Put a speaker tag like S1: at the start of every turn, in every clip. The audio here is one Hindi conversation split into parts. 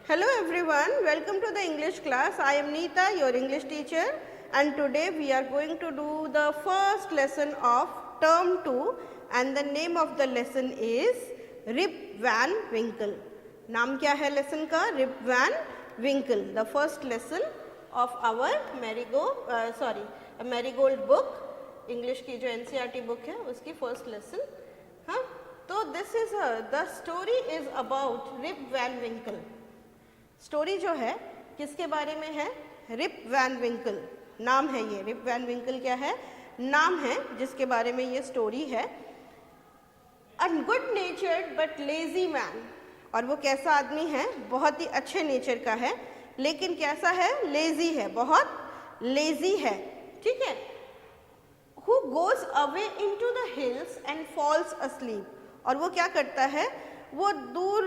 S1: Hello everyone, welcome to the English class. I am Neeta, your English teacher, and today we are going to do the first lesson of term 2 and the name of the lesson is Rip Van Winkle. नाम क्या है lesson का? Rip Van Winkle. The first lesson of our Marigold book, English की जो NCERT book है उसकी first lesson. हाँ, तो this is the story is about Rip Van Winkle. Story जो है किसके बारे में है? रिप वैन विंकल नाम है ये। रिप वैन विंकल क्या है? नाम है जिसके बारे में ये स्टोरी है। अ गुड नेचर्ड बट लेजी मैन, और वो कैसा आदमी है? बहुत ही अच्छे नेचर का है, लेकिन कैसा है? लेजी है, बहुत लेजी है। ठीक है। Who goes away into the hills and falls asleep, और वो क्या करता है? वो दूर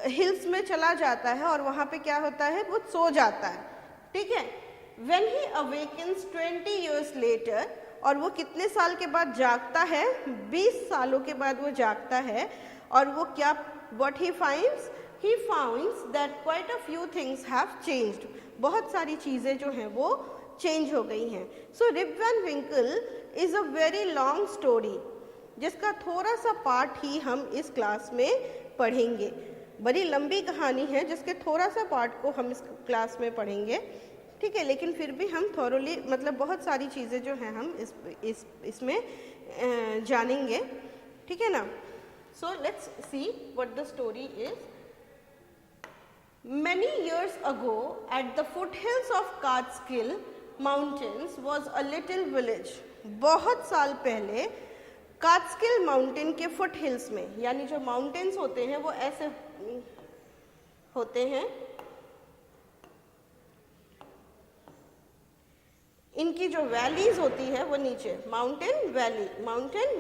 S1: हिल्स में चला जाता है और वहां पे क्या होता है? वो सो जाता है। ठीक है। When he awakens 20 years later, और वो कितने साल के बाद जागता है? 20 सालों के बाद वो जागता है। और वो क्या what he finds? He finds that quite a few things have changed. बहुत सारी चीजें जो हैं वो चेंज हो गई हैं। So Rip Van Winkle is a very long story, जिसका थोड़ा सा पार्ट ही हम इस क्लास में पढ़ेंगे। बड़ी लंबी कहानी है जिसके थोड़ा सा पार्ट को हम इस क्लास में पढ़ेंगे। ठीक है, लेकिन फिर भी हम थोरोली मतलब बहुत सारी चीज़ें जो हैं हम इसमें जानेंगे। ठीक है ना। So let's see what the story is. Many years ago at the foothills of Catskill mountains was a little village. बहुत साल पहले काटस्किल माउंटेन के फुट हिल्स में, यानी जो माउंटेन्स होते हैं वो ऐसे होते हैं, इनकी जो वैलीज होती है वो नीचे माउंटेन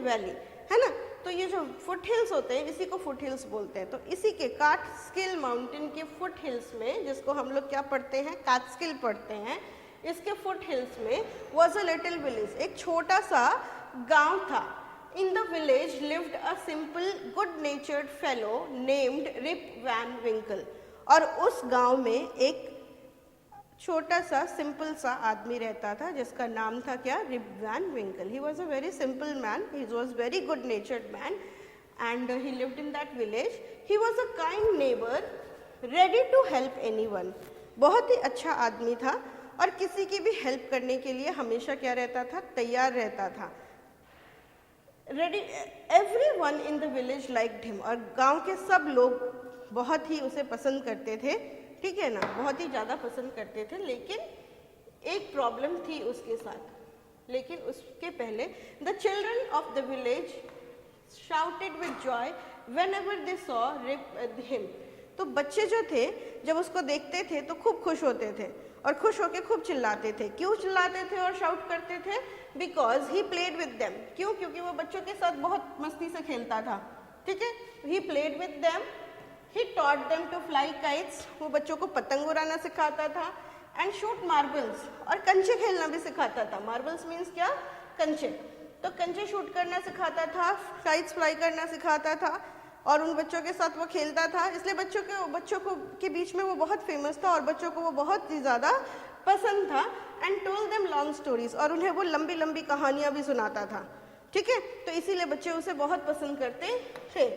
S1: वैली है ना। तो ये जो फुट हिल्स होते हैं इसी को फुट हिल्स बोलते हैं। तो इसी के काटस्किल माउंटेन के फुट हिल्स में, जिसको हम लोग क्या पढ़ते हैं? काटस्किल पढ़ते हैं। इसके फुट हिल्स में वॉज अ लिटिल विलेज, एक छोटा सा गांव था। In the village lived a simple, good-natured fellow named Rip Van Winkle. और उस गांव में एक छोटा सा सिंपल सा आदमी रहता था जिसका नाम था क्या? Rip Van Winkle. He was a very simple man. He was very good-natured man, and he lived in that village. He was a kind neighbor, ready to help anyone. बहुत ही अच्छा आदमी था और किसी की भी हेल्प करने के लिए हमेशा क्या रहता था? तैयार रहता था। Ready everyone in the village liked him, और गांव के सब लोग बहुत ही उसे पसंद करते थे। ठीक है ना, बहुत ही ज़्यादा पसंद करते थे। लेकिन एक प्रॉब्लम थी उसके साथ। लेकिन उसके पहले the children of the village shouted with Joy whenever they saw him. तो बच्चे जो थे जब उसको देखते थे तो खूब खुश होते थे और खुश होकर खूब चिल्लाते थे। क्यों चिल्लाते थे और शाउट करते थे? Because he played with them. क्यों? क्योंकि वो बच्चों के साथ बहुत मस्ती से खेलता था। ठीक है। He played with them, he taught them to fly kites. वो बच्चों को पतंग उड़ाना सिखाता था। एंड शूट मार्बल्स, और कंचे खेलना भी सिखाता था। मार्बल्स मीन्स क्या? कंचे। तो कंचे शूट करना सिखाता था, काइट्स फ्लाई करना सिखाता था, और उन बच्चों के साथ वो खेलता था। इसलिए बच्चों को के बीच में वो बहुत फेमस था और बच्चों को वो बहुत ही ज़्यादा पसंद था। And told them long stories, और उन्हें वो लंबी लंबी कहानियाँ भी सुनाता था। ठीक है। तो इसीलिए बच्चे उसे बहुत पसंद करते थे।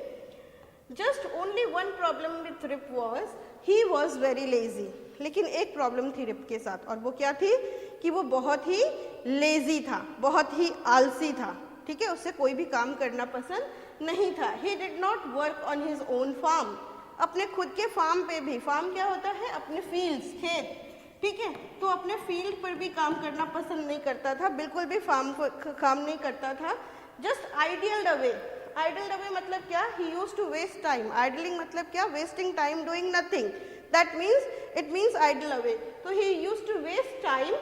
S1: Just only one problem with Rip was he was very lazy. लेकिन एक प्रॉब्लम थी रिप के साथ, और वो क्या थी? कि वो बहुत ही लेजी था, बहुत ही आलसी था। ठीक है। उससे कोई भी काम करना पसंद नहीं था। He did not work on his own farm, अपने खुद के फार्म पे भी। फार्म क्या होता है? अपने फील्ड्स, खेत। ठीक है। तो अपने फील्ड पर भी काम करना पसंद नहीं करता था, बिल्कुल भी फार्म पर काम नहीं करता था। Just idled away. Idled away मतलब क्या? He used to waste time. Idling मतलब क्या? Wasting time, doing nothing. That means it means idle away. तो he used to waste time,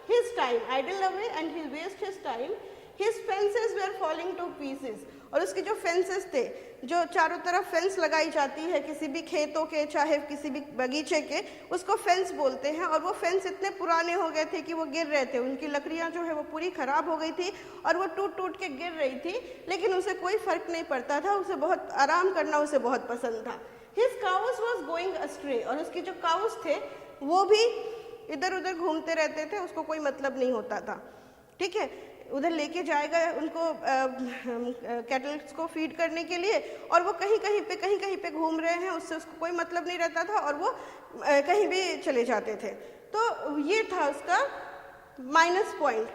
S1: his time, idle away, and he waste his time. His fences were falling to pieces. और उसके जो फेंसेस थे, जो चारों तरफ फेंस लगाई जाती है किसी भी खेतों के चाहे किसी भी बगीचे के, उसको फेंस बोलते हैं। और वो फेंस इतने पुराने हो गए थे कि वो गिर रहे थे। उनकी लकड़ियां जो है वो पूरी खराब हो गई थी और वो टूट टूट के गिर रही थी, लेकिन उसे कोई फर्क नहीं पड़ता था। उसे बहुत आराम करना उसे बहुत पसंद था। His cows was going astray, और उसके जो cows थे वो भी इधर उधर घूमते रहते थे, उसको कोई मतलब नहीं होता था, ठीक है। उधर लेके जाएगा उनको कैटल्स को फीड करने के लिए, और वो कहीं कहीं पे घूम रहे हैं, उससे उसको कोई मतलब नहीं रहता था, और वो कहीं भी चले जाते थे। तो ये था उसका माइनस पॉइंट।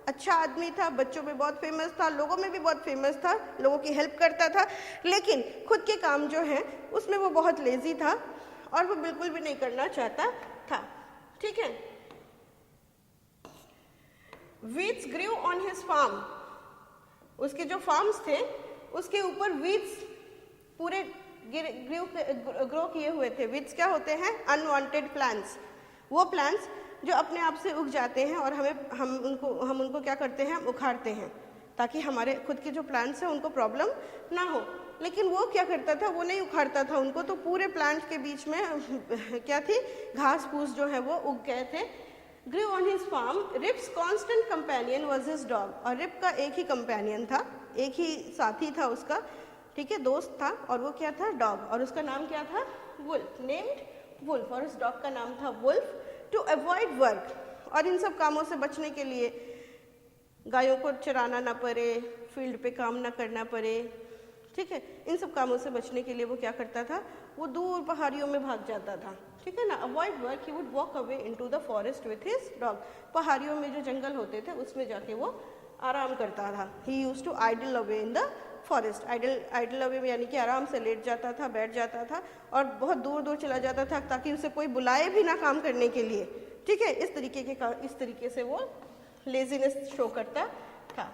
S1: अच्छा आदमी था, बच्चों में बहुत फेमस था, लोगों में भी बहुत फेमस था, लोगों की हेल्प करता था, लेकिन खुद के काम जो हैं उसमें वो बहुत लेजी था और वो बिल्कुल भी नहीं करना चाहता था, ठीक है। Weeds grew on his farm, उसके जो फार्म्स थे उसके ऊपर वीड्स पूरे ग्रो किए हुए थे। वीड्स क्या होते हैं? अनवांटेड प्लांट्स, वो प्लांट्स जो अपने आप से उग जाते हैं और हम उनको क्या करते हैं? हम उखाड़ते हैं ताकि हमारे खुद के जो प्लांट्स हैं उनको प्रॉब्लम ना हो। लेकिन वो क्या करता था? वो नहीं उखाड़ता था उनको, तो पूरे प्लांट के बीच में क्या थी? घास फूस जो है वो उग गए थे। Grew on his farm, Rip's constant companion was his dog, और रिप का एक ही कंपेनियन था, एक ही साथी था उसका, ठीक है, दोस्त था, और वो क्या था? डॉग, और उसका नाम क्या था? वुल्फ, नेम्ड वुल्फ, और उस डॉग का नाम था वुल्फ। टू अवॉइड वर्क, और इन सब कामों से बचने के लिए, गायों को चराना ना पड़े, फील्ड पे काम ना करना पड़े, ठीक है, इन सब कामों से बचने के लिए वो क्या करता था? वो दूर पहाड़ियों में भाग जाता था, ठीक है ना। Avoid work, he would walk away into the forest with his dog, पहाड़ियों में जो जंगल होते थे उसमें जाके वो आराम करता था। He used to idle away in the forest, idle away यानी कि आराम से लेट जाता था, बैठ जाता था, और बहुत दूर दूर चला जाता था ताकि उसे कोई बुलाए भी ना काम करने के लिए, ठीक है। इस तरीके से वो लेजीनेस शो करता था।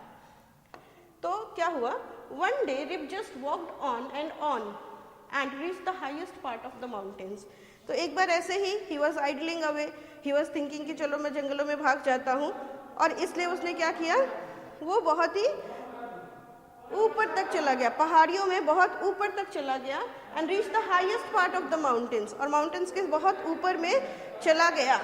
S1: तो क्या हुआ? One day Rip just walked on and reached the highest part of the mountains. तो एक बार ऐसे he was idling away, he was thinking कि चलो मैं जंगलों में भाग जाता हूँ, और इसलिए उसने क्या किया? वो बहुत ही ऊपर तक चला गया, पहाड़ियों में बहुत ऊपर तक चला गया, and reach the highest part of the mountains, और माउंटेन्स के बहुत ऊपर में चला गया,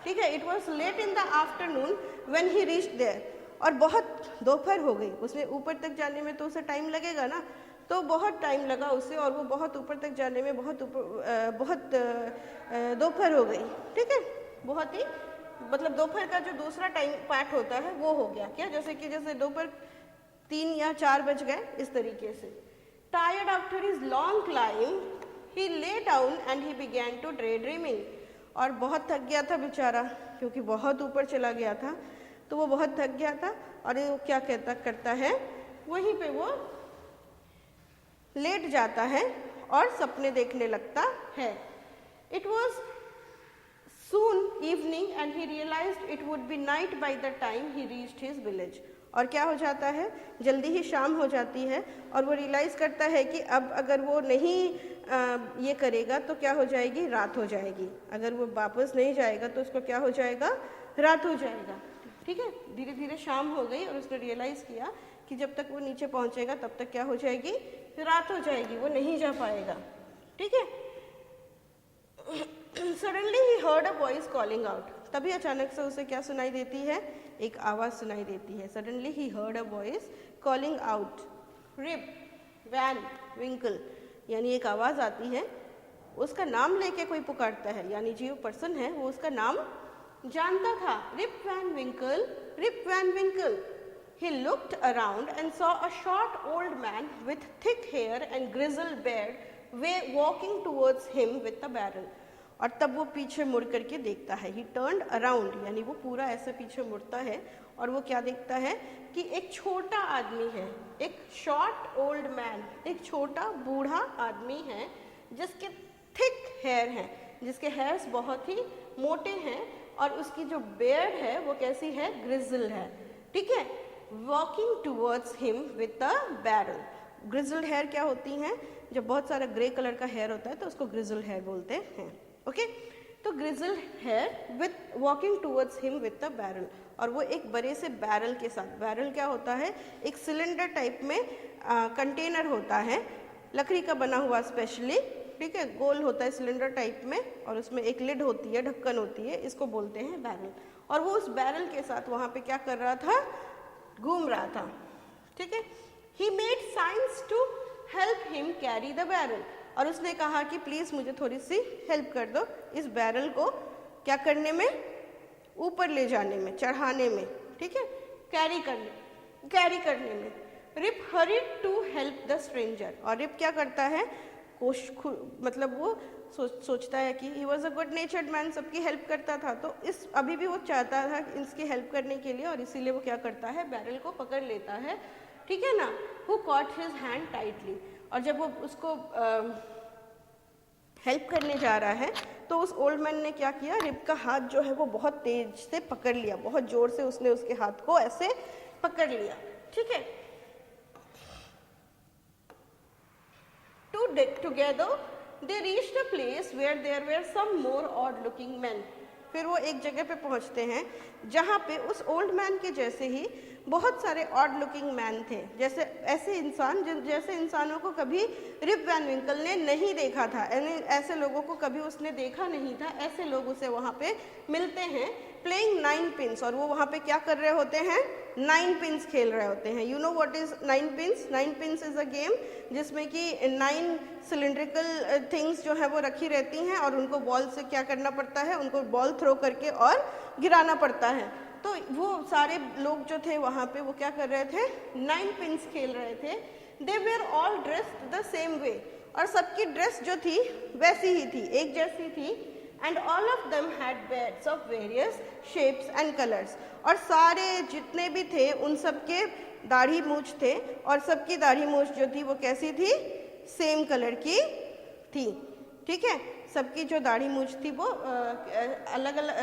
S1: ठीक है। It was late in the afternoon when he reached there, और बहुत दोपहर हो गई, उसमें ऊपर तक जाने में तो उसे टाइम लगेगा ना, तो बहुत टाइम लगा उसे, और वो बहुत ऊपर तक जाने में बहुत दोपहर हो गई, ठीक है। बहुत ही मतलब दोपहर का जो दूसरा टाइम पार्ट होता है वो हो गया, क्या? जैसे दोपहर 3 या 4 बज गए, इस तरीके से। Tired after his long climb he lay down and he began to daydreaming, और बहुत थक गया था बेचारा, क्योंकि बहुत ऊपर चला गया था, तो वो बहुत थक गया था, और वो क्या करता है? वहीं पे वो लेट जाता है और सपने देखने लगता है। It was soon evening and he realised it would be night by the time he reached his village, और क्या हो जाता है? जल्दी ही शाम हो जाती है, और वो रियलाइज करता है कि अब अगर वो नहीं ये करेगा तो क्या हो जाएगी? रात हो जाएगी। अगर वो वापस नहीं जाएगा तो उसको क्या हो जाएगा? रात हो जाएगा, ठीक है। धीरे धीरे शाम हो गई, और उसने रियलाइज किया कि जब तक वो नीचे पहुंचेगा तब तक क्या हो जाएगी? रात हो जाएगी, वो नहीं जा पाएगा, ठीक है। Suddenly he heard a voice calling out, तभी अचानक से उसे क्या सुनाई देती है? एक आवाज सुनाई देती है। Suddenly he heard a voice calling out, Rip Van Winkle, यानी एक आवाज आती है, उसका नाम लेके कोई पुकारता है, यानी जो पर्सन है वो उसका नाम जानता था। Rip Van Winkle, Rip Van Winkle. He looked around and saw a short old man with thick hair and grizzled beard walking towards him with a barrel. और तब वो पीछे मुड़ करके देखता है। He turned around, यानी वो पूरा ऐसे पीछे मुड़ता है, और वो क्या देखता है कि एक छोटा आदमी है, एक शॉर्ट ओल्ड मैन, एक छोटा बूढ़ा आदमी है जिसके थिक हेयर हैं, जिसके हेयर्स बहुत ही मोटे हैं, और उसकी जो बेयर्ड है वो कैसी है? ग्रिजल है, ठीक है। Walking towards him with a barrel. Grizzled hair क्या होती हैं? जब बहुत सारा ग्रे कलर का हेयर होता है तो उसको ग्रिजल्ड हेयर बोलते हैं, ओके। तो grizzled hair with walking towards him with a barrel, और वो एक बड़े से बैरल के साथ। बैरल क्या होता है? एक सिलेंडर टाइप में कंटेनर होता है, लकड़ी का बना हुआ स्पेशली, ठीक है, गोल होता है सिलेंडर टाइप में, और उसमें एक लिड होती है, ढक्कन होती है, इसको बोलते हैं बैरल। और वो उस बैरल के साथ वहाँ पे क्या कर रहा था? घूम रहा था, ठीक है। He made signs to help him carry the barrel, और उसने कहा कि प्लीज़ मुझे थोड़ी सी हेल्प कर दो इस बैरल को क्या करने में, ऊपर ले जाने में, चढ़ाने में, ठीक है, कैरी करने में। Rip hurried to help the stranger, और रिप क्या करता है, मतलब वो सोचता है कि he was a good natured man, सबकी हेल्प करता था, तो इस अभी भी वो चाहता था इसकी हेल्प करने के लिए, और इसीलिए वो क्या करता है, बैरल को पकड़ लेता है, ठीक है ना। Who caught his hand tightly, और जब वो उसको हेल्प करने जा रहा है तो उस ओल्ड मैन ने क्या किया, रिप का हाथ जो है वो बहुत तेज से पकड़ लिया, बहुत जोर से उसने उसके हाथ को ऐसे पकड़ लिया, ठीक है। Together they reached a place where there were some more odd looking men. फिर वो एक जगह पे पहुंचते हैं जहाँ पे उस ओल्ड मैन के जैसे ही बहुत सारे ऑड लुकिंग मैन थे, जैसे ऐसे इंसान जैसे इंसानों को कभी रिप वैन विंकल ने नहीं देखा था, ऐसे लोगों को कभी उसने देखा नहीं था, ऐसे लोग उसे वहाँ पे मिलते हैं प्लेइंग 9 पिन्स, और वो वहाँ पे क्या कर रहे होते हैं, 9 पिन्स खेल रहे होते हैं। You know what is 9 pins? 9 pins is a game जिसमें कि 9 सिलिंड्रिकल थिंग्स जो है वो रखी रहती हैं और उनको बॉल से क्या करना पड़ता है, उनको बॉल थ्रो करके और गिराना पड़ता है। तो वो सारे लोग जो थे वहाँ पे वो क्या कर रहे थे, 9 पिन्स खेल रहे थे। They were all dressed the same way, और सबकी ड्रेस जो थी वैसी ही थी, एक जैसी थी। And all of them had beds of various shapes and colours, और सारे जितने भी थे उन सबके दाढ़ी मूछ थे, और सबकी दाढ़ी मूछ जो थी वो कैसी थी, सेम कलर की थी, ठीक है। सबकी जो दाढ़ी मूछ थी वो अलग अलग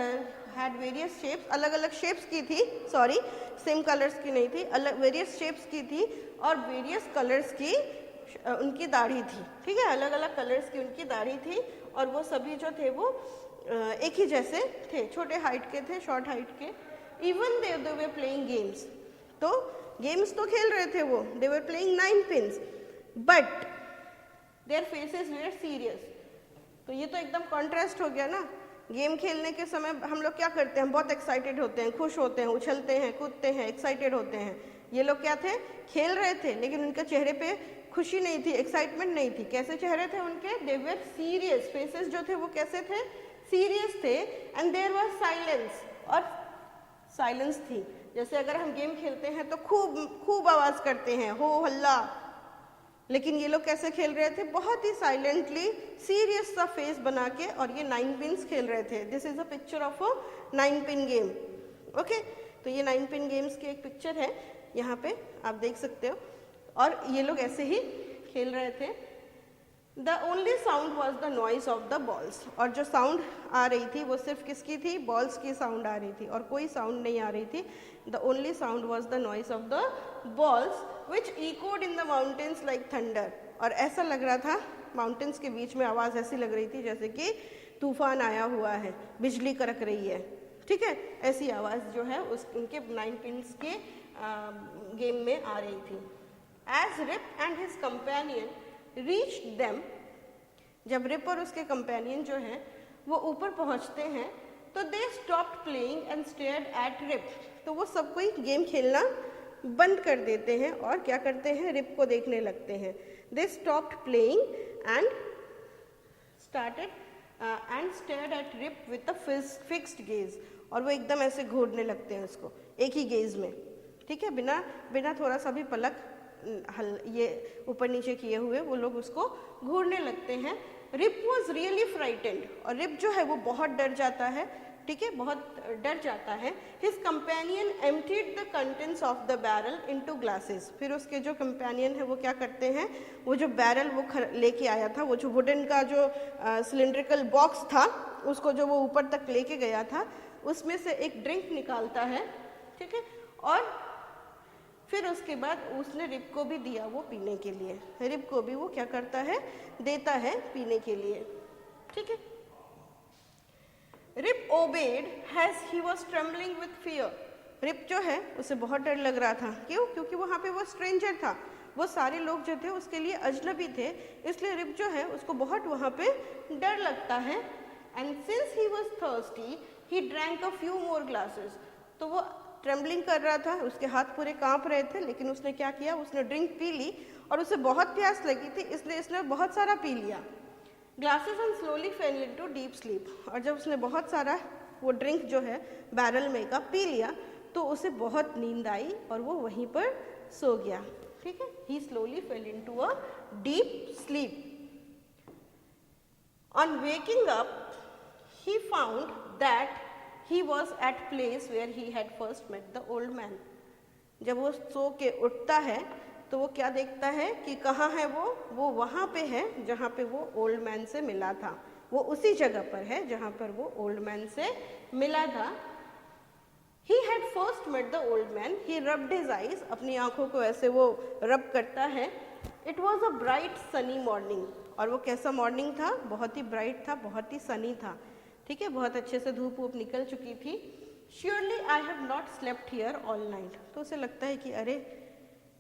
S1: हैड वेरियस शेप्स, अलग अलग शेप्स की थी, सॉरी सेम कलर्स की नहीं थी, अलग वेरियस शेप्स की थी, और वेरियस कलर्स की उनकी दाढ़ी थी, ठीक है, अलग अलग कलर्स की उनकी दाढ़ी थी, और वो सभी जो थे वो एक ही जैसे थे, छोटे हाइट के थे, शॉर्ट हाइट के। Even they were playing games, तो गेम्स तो खेल रहे थे वो, they were playing 9 pins, but their faces were serious. तो ये तो एकदम कॉन्ट्रास्ट हो गया ना, गेम खेलने के समय हम लोग क्या करते हैं, हम बहुत एक्साइटेड होते हैं, खुश होते हैं, उछलते हैं, कूदते हैं, एक्साइटेड होते हैं। ये लोग क्या थे, खेल रहे थे, लेकिन उनके चेहरे पे खुशी नहीं थी, एक्साइटमेंट नहीं थी। कैसे चेहरे थे उनके, दे वर सीरियस, फेसेस जो थे वो कैसे थे, सीरियस थे। एंड देयर वाज साइलेंस, और साइलेंस थी। जैसे अगर हम गेम खेलते हैं तो खूब आवाज करते हैं, हो हल्ला, लेकिन ये लोग कैसे खेल रहे थे, बहुत ही साइलेंटली, सीरियस सा फेस बना के, और ये 9 पिन्स खेल रहे थे। This is a picture of a 9 pin game, okay. तो ये 9 पिन गेम्स की एक पिक्चर है, यहाँ पे आप देख सकते हो, और ये लोग ऐसे ही खेल रहे थे। The only sound was the noise of the balls, और जो साउंड आ रही थी वो सिर्फ किसकी थी, बॉल्स की साउंड आ रही थी, और कोई साउंड नहीं आ रही थी। The only sound was the noise of the balls which echoed in the mountains like thunder, और ऐसा लग रहा था, माउंटेन्स के बीच में आवाज़ ऐसी लग रही थी जैसे कि तूफान आया हुआ है, बिजली कड़क रही है, ठीक है, ऐसी आवाज़ जो है उनके 9 पिन्स के गेम में आ रही थी। As Rip and his companion reached them, जब रिप और उसके कंपेनियन जो हैं वो ऊपर पहुंचते हैं, तो they stopped playing and stared at Rip, तो वो सब कोई गेम खेलना बंद कर देते हैं और क्या करते हैं, रिप को देखने लगते हैं। They stopped playing and stared at Rip with a fixed gaze, और वो एकदम ऐसे घूरने लगते हैं उसको एक ही गेज में, ठीक है, बिना थोड़ा सा भी पलक ये ऊपर नीचे किए हुए वो लोग उसको घूरने लगते हैं। रिप वॉज रियली फ्राइटेंड, और रिप जो है वो बहुत डर जाता है, ठीक है, बहुत डर जाता है। His companion emptied the contents of the barrel into glasses, फिर उसके जो कंपेनियन है वो क्या करते हैं, वो जो बैरल वो लेके आया था, वो जो वुडन का जो सिलिंड्रिकल बॉक्स था उसको जो वो ऊपर तक लेके गया था, उसमें से एक ड्रिंक निकालता है, ठीक है, और फिर उसके बाद उसने रिप को भी दिया वो पीने के लिए, रिप को भी वो क्या करता है, देता है पीने के लिए, ठीक है। Rip obeyed as he was trembling with fear, Rip जो है उसे बहुत डर लग रहा था, क्यों, क्योंकि वहाँ पे वो स्ट्रेंजर था, वो सारे लोग जो थे उसके लिए अजनबी थे, इसलिए रिप जो है उसको बहुत वहाँ पे डर लगता है। And since he was thirsty he drank a few more glasses, तो वो ट्रेम्बलिंग कर रहा था, उसके हाथ पूरे कांप रहे थे, लेकिन उसने क्या किया, उसने ड्रिंक पी ली और उसे बहुत प्यास लगी थी, इसलिए इसने बहुत सारा पी लिया। Glasses and slowly fell into deep sleep, और जब उसने बहुत सारा वो ड्रिंक जो है बैरल में का पी लिया तो उसे बहुत नींद आई और वो वहीं पर सो गया। ठीक है, he slowly fell into a deep sleep. On waking up he found that he was at place where he had first met the old man। जब वो सो के उठता है तो वो क्या देखता है कि कहाँ है वो वहाँ पे है जहाँ पे वो ओल्ड मैन से मिला था, वो उसी जगह पर है जहाँ पर वो ओल्ड मैन से मिला था। He had first met the old man, he rubbed his eyes, अपनी आंखों को ऐसे वो रब करता है। It was a bright sunny morning, और वो कैसा मॉर्निंग था, बहुत ही ब्राइट था, बहुत ही सनी था। ठीक है, बहुत अच्छे से धूप वूप निकल चुकी थी। Surely I have not slept here all night, तो उसे लगता है कि अरे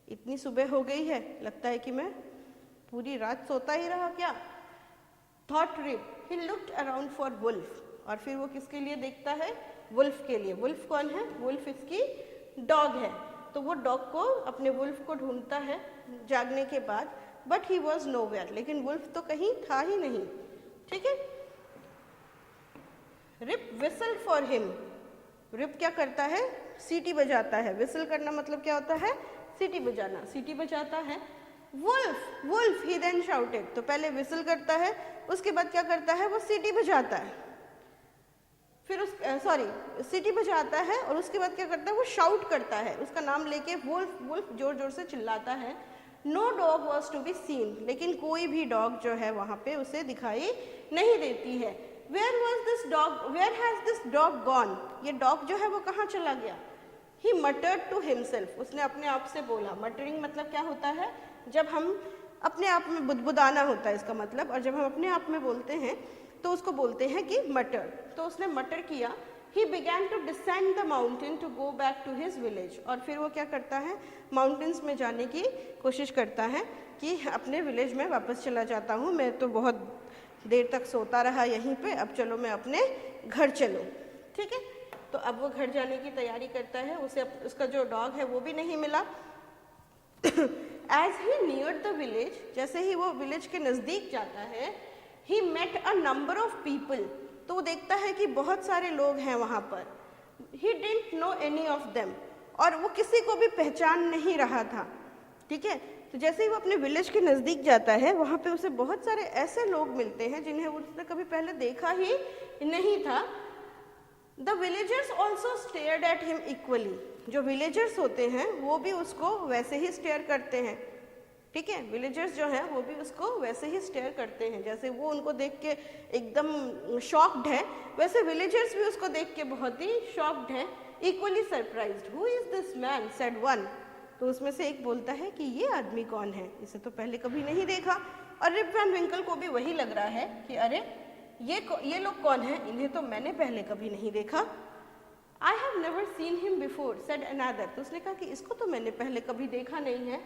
S1: इतनी सुबह हो गई है, लगता है कि मैं पूरी रात सोता ही रहा क्या। Thought Rip, he looked around for wolf, और फिर वो किसके लिए देखता है, वुल्फ के लिए। वुल्फ कौन है, वुल्फ इसकी डॉग है, तो वो डॉग को अपने वुल्फ को ढूंढता है जागने के बाद। बट ही वॉज नोवेयर, लेकिन वुल्फ तो कहीं था ही नहीं। ठीक है, Rip whistle for him, Rip क्या करता है, सीटी बजाता है। विसल करना मतलब क्या होता है, सीटी बजाना, सीटी बजाता है। वुल्फ वुल्फ ही देन शाउटेड, तो पहले विसल करता है, उसके बाद क्या करता है, वो सीटी बजाता है। फिर उस सीटी बजाता है और उसके बाद क्या करता है, वो शाउट करता है, उसका नाम लेके वुल्फ वुल्फ जोर जोर से चिल्लाता है। No dog was to be seen, लेकिन कोई भी डॉग जो है वहाँ पे उसे दिखाई नहीं देती है। Where was this dog, where has this dog gone, ये डॉग जो है वो कहाँ चला गया। ही मटर्ड टू हिमसेल्फ, उसने अपने आप से बोला। मटरिंग मतलब क्या होता है, जब हम अपने आप में बुदबुदाना होता है इसका मतलब, और जब हम अपने आप में बोलते हैं तो उसको बोलते हैं कि मटर। तो उसने मटर किया। He began to descend the mountain to go back to his village, और फिर वो क्या करता है, माउंटेन्स में जाने की कोशिश करता है कि अपने विलेज में वापस चला जाता हूँ, मैं तो बहुत देर तक सोता रहा यहीं पे, अब चलो मैं अपने घर चलूँ। ठीक है, तो अब वो घर जाने की तैयारी करता है, उसे उसका जो डॉग है वो भी नहीं मिला। As he neared the village, जैसे ही वो विलेज के नज़दीक जाता है, he met a number of people, तो वो देखता है कि बहुत सारे लोग हैं वहाँ पर। He didn't know any of them, और वो किसी को भी पहचान नहीं रहा था। ठीक है, तो जैसे ही वो अपने विलेज के नज़दीक जाता है, वहाँ पे उसे बहुत सारे ऐसे लोग मिलते हैं जिन्हें उसने कभी पहले देखा ही नहीं था। The villagers also stared at him equally, जो विलेजर्स होते हैं वो भी उसको वैसे ही स्टेयर करते हैं। ठीक है, विलेजर्स जो हैं वो भी उसको वैसे ही स्टेयर करते हैं, जैसे वो उनको देख के एकदम शॉक्ड है, वैसे विलेजर्स भी उसको देख के बहुत ही शॉक्ड है। Equally surprised, who is this man, said one, तो उसमें से एक बोलता है कि ये आदमी कौन है, इसे तो पहले कभी नहीं देखा। और रिप वैन विंकल को भी वही लग रहा है कि अरे ये लोग कौन हैं, इन्हें तो मैंने पहले कभी नहीं देखा। I have never seen him before, said another, तो उसने कहा कि इसको तो मैंने पहले कभी देखा नहीं है।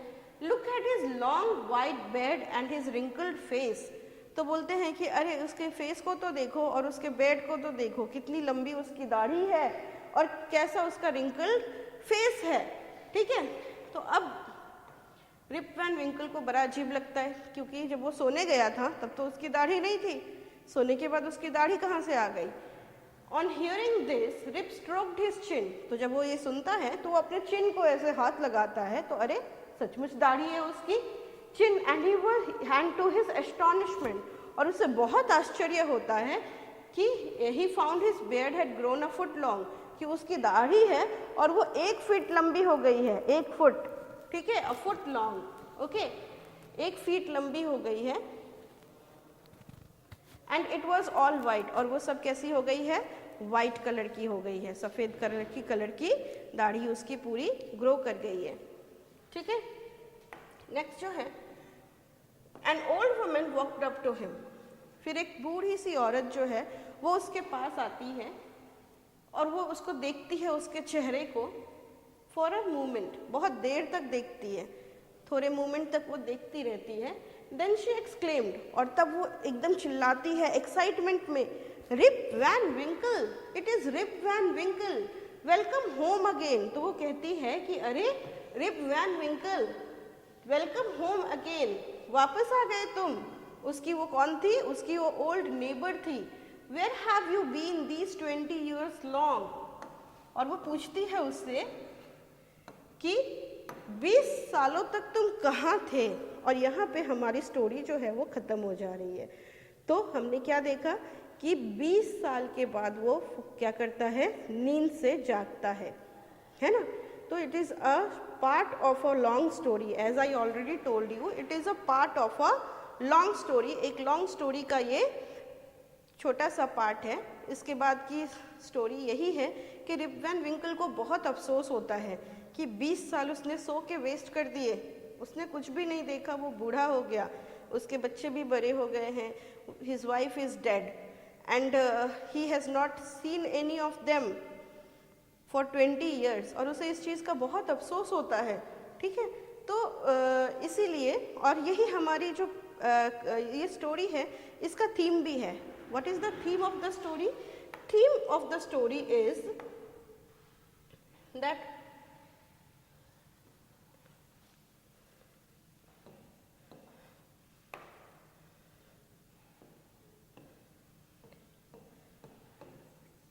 S1: Look at his long white bed and his wrinkled face, तो बोलते हैं कि अरे उसके फेस को तो देखो और उसके बेड को तो देखो, कितनी लंबी उसकी दाढ़ी है और कैसा उसका रिंकल्ड फेस है। ठीक है, तो अब रिप वैन विंकल को बड़ा अजीब लगता है, क्योंकि जब वो सोने गया था तब तो उसकी दाढ़ी नहीं थी, सोने के बाद उसकी दाढ़ी कहाँ से आ गई। On hearing this Rip stroked his chin, तो जब वो ये सुनता है तो वो अपने चिन को ऐसे हाथ लगाता है, तो अरे सचमुच दाढ़ी है उसकी chin. And he was hand to his astonishment, और उसे बहुत आश्चर्य होता है कि he found his beard had grown a foot long, कि उसकी दाढ़ी है और वो 1 फीट लंबी हो गई है, 1 फुट। ठीक है, अ फुट लॉन्ग, ओके, 1 फीट लंबी हो गई है। And it was all white, और वो सब कैसी हो गई है, वाइट कलर की हो गई है, सफ़ेद कलर की दाढ़ी उसकी पूरी ग्रो कर गई है। ठीक है, नेक्स्ट जो है, an old woman walked up to him, फिर एक बूढ़ी सी औरत जो है वो उसके पास आती है और वो उसको देखती है, उसके चेहरे को। फॉर अ मोमेंट, बहुत देर तक देखती है, थोड़े मोमेंट तक वो देखती रहती है। देन शी एक्सक्लेम्ड, और तब वो एकदम चिल्लाती है एक्साइटमेंट में, Rip Van Winkle, it is Rip Van Winkle, welcome home again. तो वो कहती है कि अरे Rip Van Winkle, welcome home again, वापस आ गए तुम। उसकी वो कौन थी? उसकी वो ओल्ड नेबर थी। Where have you been these 20 years long? और वो पूछती है उससे कि 20 सालों तक तुम कहाँ थे? और यहाँ पे हमारी स्टोरी जो है वो ख़त्म हो जा रही है। तो हमने क्या देखा कि 20 साल के बाद वो क्या करता है? नींद से जागता है ना? तो it is a part of a long story, as I already told you, it is a part of a long story. एक लॉन्ग स्टोरी का ये छोटा सा पार्ट है। इसके बाद की स्टोरी यही है कि रिप वैन विंकल को बहुत अफसोस होता है कि 20 साल उसने सो के वेस्ट कर दिए। उसने कुछ भी नहीं देखा, वो बूढ़ा हो गया, उसके बच्चे भी बड़े हो गए हैं, his wife is dead and he has not seen any of them for 20 years, और उसे इस चीज़ का बहुत अफसोस होता है। ठीक है, तो इसीलिए, और यही हमारी जो ये स्टोरी है इसका थीम भी है। What is the theme of the story? Theme of the story is that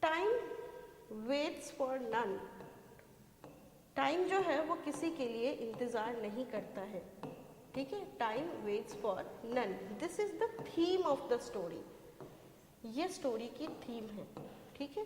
S1: time waits for none. Time जो है वो किसी के लिए इंतज़ार नहीं करता है। ठीक है, time waits for none, this is the theme of the story. ये स्टोरी की थीम है। ठीक है,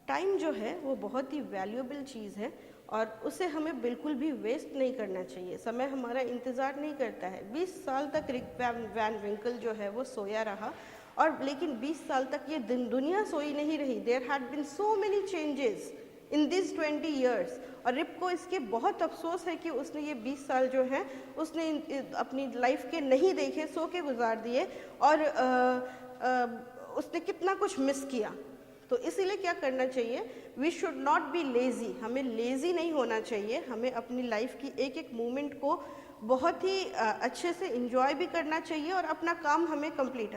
S1: टाइम जो है वो बहुत ही वैल्यूएबल चीज़ है और उसे हमें बिल्कुल भी वेस्ट नहीं करना चाहिए। समय हमारा इंतज़ार नहीं करता है। 20 साल तक रिप वैन विंकल जो है वो सोया रहा, और लेकिन 20 साल तक ये दुनिया सोई नहीं रही। There had been so many changes in this 20 years, और रिप को इसके बहुत अफसोस है कि उसने ये 20 साल जो हैं उसने अपनी लाइफ के नहीं देखे, सो के गुजार दिए, और उसने कितना कुछ मिस किया। तो इसीलिए क्या करना चाहिए? We should not be lazy. हमें लेज़ी नहीं होना चाहिए। हमें अपनी लाइफ की एक एक मोमेंट को बहुत ही अच्छे से इंजॉय भी करना चाहिए, और अपना काम हमें कंप्लीट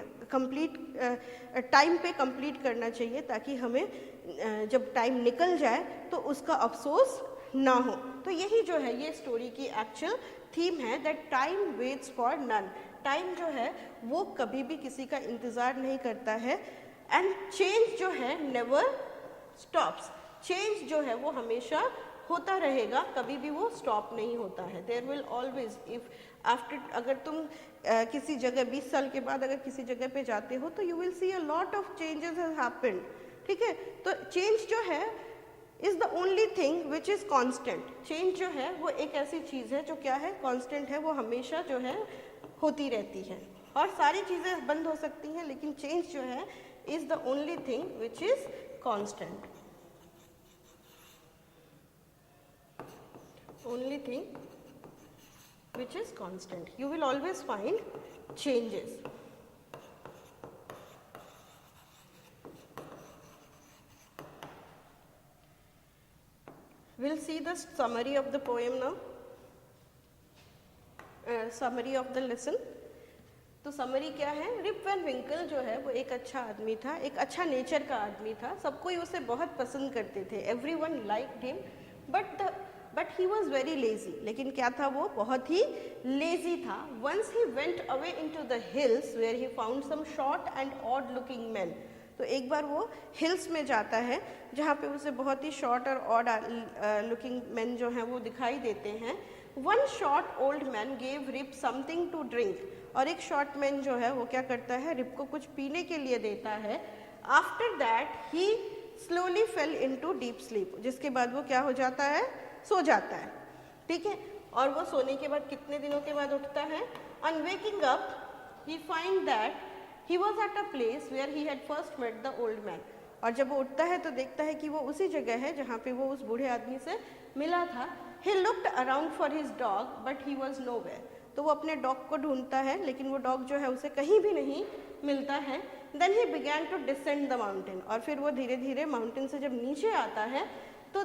S1: टाइम पे कंप्लीट करना चाहिए, ताकि हमें जब टाइम निकल जाए तो उसका अफसोस ना हो। तो यही जो है ये स्टोरी की एक्चुअल थीम है, that time waits for none. Time जो है वो कभी भी किसी का इंतज़ार नहीं करता है, एंड चेंज जो है नेवर स्टॉप्स। चेंज जो है वो हमेशा होता रहेगा, कभी भी वो स्टॉप नहीं होता है। There will always, if after, अगर तुम किसी जगह 20 साल के बाद अगर किसी जगह पे जाते हो तो you will see a lot of changes has happened. ठीक है, तो चेंज जो है is the only thing which is constant. Change जो है वो एक ऐसी चीज़ है जो क्या है? कांस्टेंट है, वो हमेशा जो है होती रहती है। और सारी चीज़ें बंद हो सकती हैं, लेकिन चेंज जो है is the only thing which is constant. Only thing which is constant. You will always find changes. We'll see the summary of the poem now. Summary of the lesson. तो समरी क्या है? रिप वैन विंकल जो है वो एक अच्छा आदमी था, एक अच्छा नेचर का आदमी था। सब कोई उसे बहुत पसंद करते थे। Everyone liked him, but he was very lazy. लेकिन क्या था? वो बहुत ही लेजी था। Once he went away into the hills where he found some short and odd looking man. तो एक बार वो हिल्स में जाता है जहाँ पे उसे बहुत ही शॉर्ट और ऑड लुकिंग मैन जो हैं वो दिखाई देते हैं। One short old man gave Rip something to drink. और एक शॉर्ट मैन जो है वो क्या करता है? रिप को कुछ पीने के लिए देता है। After that he slowly fell into deep sleep. जिसके बाद वो क्या हो जाता है? सो जाता है। ठीक है, और वो सोने के बाद कितने दिनों के बाद उठता है? On waking up he find that he was at a place where he had first met the old man. और जब वो उठता है तो देखता है कि वो उसी जगह है जहाँ पे वो उस बूढ़े आदमी से मिला था। He looked around for his dog but he was nowhere. तो वो अपने डॉग को ढूंढता है, लेकिन वो डॉग जो है उसे कहीं भी नहीं मिलता है। Then he began to descend the mountain. और फिर वो धीरे धीरे माउंटेन से जब नीचे आता है तो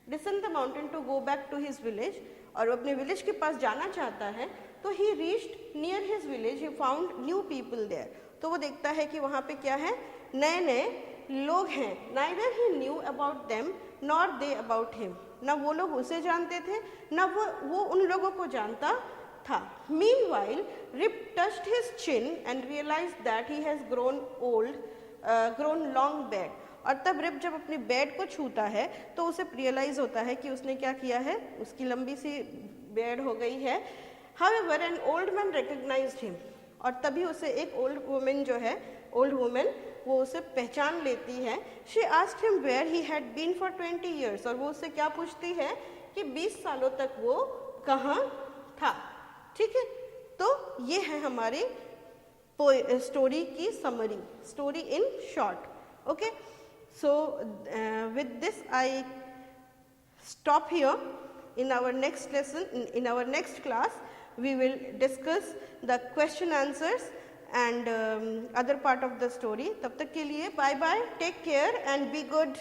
S1: descend the mountain to go back to his village. और वो अपने विलेज के पास जाना चाहता है। तो he reached near his village, he found new people there. तो वो देखता है कि वहाँ पे क्या है? नए नए लोग हैं, neither he knew about them nor they about him, ना वो लोग उसे जानते थे ना वो उन लोगों को जानता था. Meanwhile, Rip touched his chin and realized that he has grown long beard. और तब रिप जब अपनी बेड को छूता है तो उसे रियलाइज होता है कि उसने क्या किया है, उसकी लंबी सी बेड हो गई है. However, an old man recognized him. और तभी उसे एक ओल्ड वुमेन जो है, ओल्ड वुमेन वो उसे पहचान लेती है. She asked him where he had been for 20 years. और वो उससे क्या पूछती है कि 20 सालों तक वो कहाँ था. ठीक है, तो ये है हमारी स्टोरी की summary, story in short. Okay, so with this I stop here. In our next lesson, in our next class, we will discuss the question answers and other part of the story. तब तक के लिए bye bye, take care and be good.